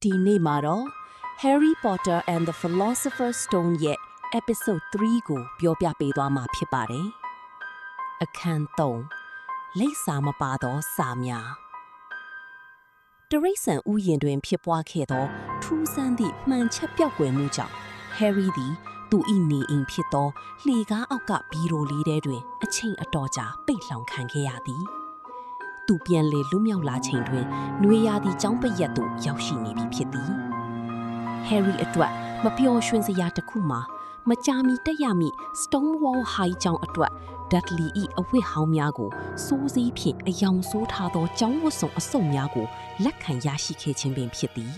ဒီနေ့မှာတော့ Harry Potter and the Philosopher's Stone ရဲ့ episode 3ကိုပြောပြပေးသွားမှာဖြစ်ပါတယ်။အခန်း3လိပ်စာမပါသောစာများတရိษံဥယျာဉ်တွင်ဖြစ်ပွားခဲ့သောထူးဆန်းသည့်မှန်ချက်ပြောက်ကွယ်မှုကြောင့် Harry သည်သူ၏နေအိမ်ဖြစ်သောလှေကားအောက်ကဘီရိုလေးထဲတွင်အချိန်အတော်ကြာပိတ်လှောင်ခံခဲ့ရသည်။သူပြန်လေလွတ်မြောက်လာချိန်တွင်နွေရာသီကျောင်းပိတ်ရက်သို့ရောက်ရှိနေပြီဖြစ်သည်။ Harry အတွက်မပျော်ရွှင်စရာတစ်ခုမှာမကြာမီတက်ရမည့် Stonewall High ကျောင်းအတွက် Dudley ၏အဝတ်ဟောင်းများကိုစိုးစည်းဖြင့်အယောင်ဆိုးထားသောကျောင်းဝတ်စုံအစုံများကိုလက်ခံရရှိခဲ့ခြင်းပင်ဖြစ်သည်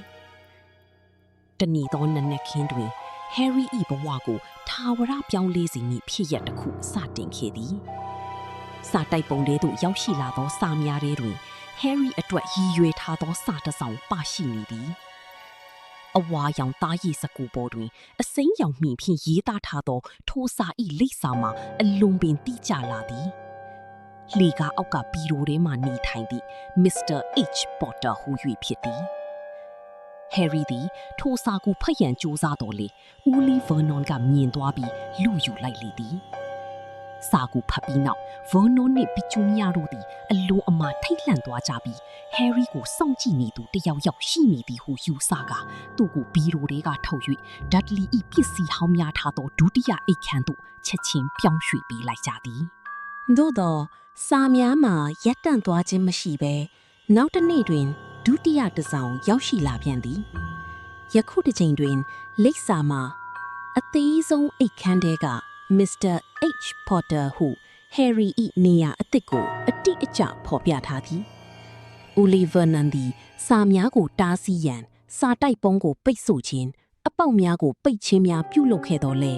။တနည်းသောနနက်ခင်းတွင် Harry ၏ဘဝကိုထာဝရပြောင်းလဲစေမည့်ဖြစ်ရပ်တစ်ခုစတင်ခဲ့သည်။စာတိုက်ပုံထဲသို့ရောက်ရှိလာသောစာများထဲတွင် Harry အတွက်ရည်ရွယ်ထားသောစာတစ်စောင်ပါရှိနေသည်။အဝါရောင်သားရည်စကူပေါ်တွင်အစိမ်းရောင်မြင့်ဖြင့်ရေးသားထားသောထိုစာ၏လိပ်စာမှာအလွန်ပင်တိကျလာသည်။လေကားအောက်ကဘီရိုထဲမှနေထိုင်သည့် Mr. H. Potter ဟူ၍ဖြစ်သည်။ Harry သည်ထိုစာကိုဖတ်ရန်ကြိုးစားတော်လေဦးလီဗာနော်ကမြင်သွားပြီးလူယူလိုက်လေသည်။စာကိုဖတ်ပြီးနောက်ဗာနော်နှင့်ပီချူနီယာတို့သည်အလွန်အမာထိတ်လန့်သွားကြပြီး Harry ကိုစောင့်ကြည့်နေသူတယောက်ယောက်ရှိနေသည်ဟုယူဆကာသူ့ကိုဘီရိုတွေကထုတ်၍ Dudley ၏ပစ္စည်းဟောင်းများထားသောဒုတိယအိတ်ခမ်းသို့ချက်ချင်းပြောင်းရွှေ့ပေးလိုက်ကြသည်။သို့သောစာများမှာရပ်တန့်သွားခြင်းမရှိဘဲနောက်တစ်နေ့တွင်ဒုတိယတစ်စောင်ရောက်ရှိလာပြန်သည်။ယခုတစ်ချိန်တွင်လိပ်စာမှာအသေးဆုံးအိတ်ခမ်းတဲက Mr. H. Potter ဟု Harry ၏နေရာအသစ်ကိုအတိအကျဖော်ပြထားသည်။ Oliver နန်သည်စာများကိုတားဆီးရန်စာတိုက်ပုံးကိုပိတ်ဆို့ခြင်းအပေါက်များကိုပိတ်ခြင်းများပြုလုပ်ခဲ့တော်လဲ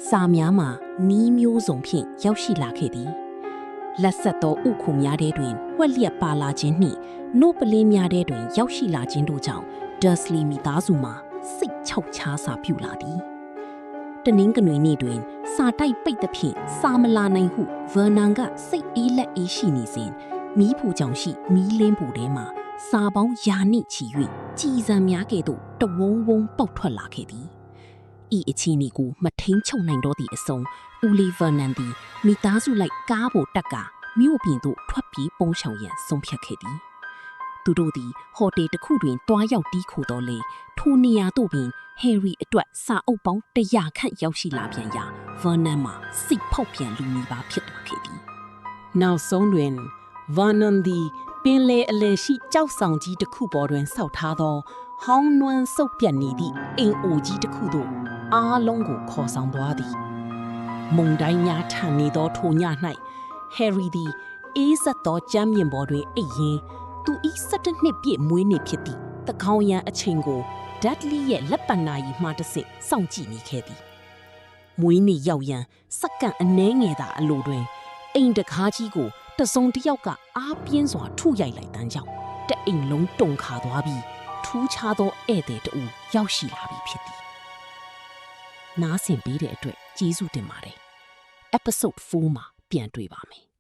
စာများမှာနီးမျိုးစုံဖြင့်ရောက်ရှိလာခဲ့သည်။လက်ဆက်သောဥခုများထဲတွင်ဝက်လျက်ပါလာခြင်းနှင့်နို့ပလင်းများထဲတွင်ရောက်ရှိလာခြင်းတို့ကြောင့် Dursley မိသားစုမှာစိတ်ချောက်ချားစာပြုလာသည်။တနင်္ဂနွေနေ့တွင်စာတိုက်ပိတ်သဖြင့်စာမလာနိုင်ဟု Vernon ကစိတ်အေးလက်အေးရှိနေစဉ်မီးဖိုကြောင့်ရှိမီးလင်းဖိုထဲမှစာပေါင်းရာနှင့်ချီ၍ကြည်စံများကဲ့သို့တဝုံဝုံပေါက်ထွက်လာခဲ့သည်။ဤအခြေအနေကိုမထိန်ချုပ်နိုင်တော့သည့်အဆုံး Oliver နန်သည်မိသားစုလိုက်ကားပေါ်တက်ကာမြို့ပြင်သို့ထွက်ပြေးပုန်းရှောင်ရန်ဆုံးဖြတ်ခဲ့သည်။သူတို့သည်ဟိုတယ်တစ်ခုတွင်တွားရောက်တီးခိုတော်လေထိုနေရာသို့ပင် Harry အတွက်စာအုပ်ပေါင်း100ခန့်ရောက်ရှိလာပြန်ရာ Vernon မှာစိတ်ဖောက်ပြန်လူမီပါဖြစ်သွားခဲ့သည်။နောက်ဆုံးတွင် Vernon သည်ပင်လေအလယ်ရှိကြောက်ဆောင်ကြီးတစ်ခုပေါ်တွင်ဆောက်ထားသောဟောင်းနွမ်းစုပ်ပြတ်နေသည့်အိမ်အိုကြီးတစ်ခုသို့အားလုံးကိုခေါ်ဆောင်သွားသည်။မုန်တိုင်းများထန်နေသောထိုည၌ Harry သည်အေးဆက်သောကြမ်းမြင့်ပေါ်တွင်အိပ်ရင်းသူ၏17နှစ်ပြည့်မွေးနေ့ဖြစ်သည့်သန်းခေါင်ယံအချိန်ကိုDudley ရဲ့လက်ပံနာရီမှတစ်ဆင့်စောင့်ကြည့်နေခဲ့သည်။မွေးနေ့ရောက်ရန်စက္ကန့်အနည်းငယ်သာအလိုတွင်အိမ်တကားကြီးကိုတစုံတစ်ယောက်ကအားပြင်းစွာထုရိုက်လိုက်တန်းကြောင့်တအိမ်လုံးတုန်ခါသွားပြီးထူးခြားသောဧည့်သည်တဦးရောက်ရှိလာပြီဖြစ်သည်။နားဆင်ပေးတဲ့အတွက်ကျေးဇူးတင်ပါတယ်။ Episode 4မှာပြန်တွေ့ပါမယ်။